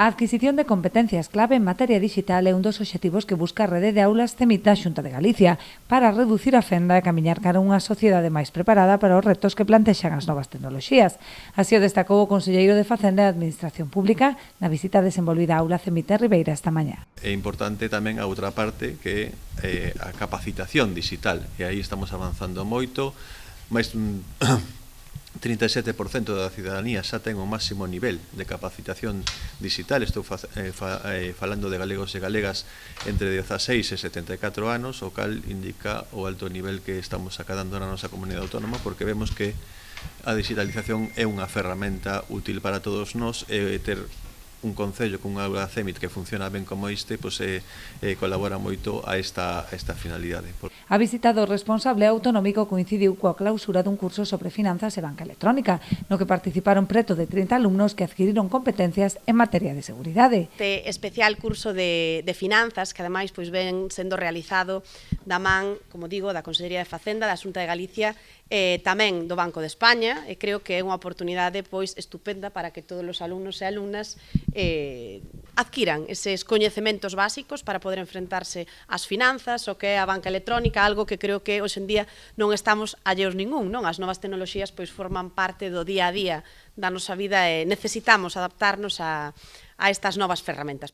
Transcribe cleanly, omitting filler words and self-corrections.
A adquisición de competencias clave en materia digital é un dos obxectivos que busca a Rede de Aulas CEMIT da Xunta de Galicia para reducir a fenda e camiñar cara a unha sociedade máis preparada para os retos que plantexan as novas tecnoloxías. Así o destacou o conselleiro de Facenda e Administración Pública na visita desenvolvida á Aula CEMIT de Ribeira esta mañá. É importante tamén a outra parte que é a capacitación digital, e aí estamos avanzando moito, máis 37% da cidadanía xa ten o máximo nivel de capacitación digital. Estou falando de galegos e galegas entre 16 e 74 anos, o cal indica o alto nivel que estamos acadando na nosa comunidade autónoma, porque vemos que a digitalización é unha ferramenta útil para todos nós, e ter un concello con unha aula CEMIT que funciona ben como este, colabora moito a esta finalidade. A visita do responsable autonómico coincidiu coa clausura dun curso sobre finanzas e banca electrónica, no que participaron preto de 30 alumnos que adquiriron competencias en materia de seguridade. Este especial curso de finanzas, que ademais ven sendo realizado da man, como digo, da Consellería de Facenda, da Xunta de Galicia, tamén do Banco de España, e creo que é unha oportunidade estupenda para que todos os alumnos e alumnas adquiran eses coñecementos básicos para poder enfrentarse ás finanzas, o que é a banca electrónica, algo que creo que hoxe en día non estamos alleos ningún, non? As novas tecnoloxías forman parte do día a día da nosa vida e necesitamos adaptarnos a estas novas ferramentas.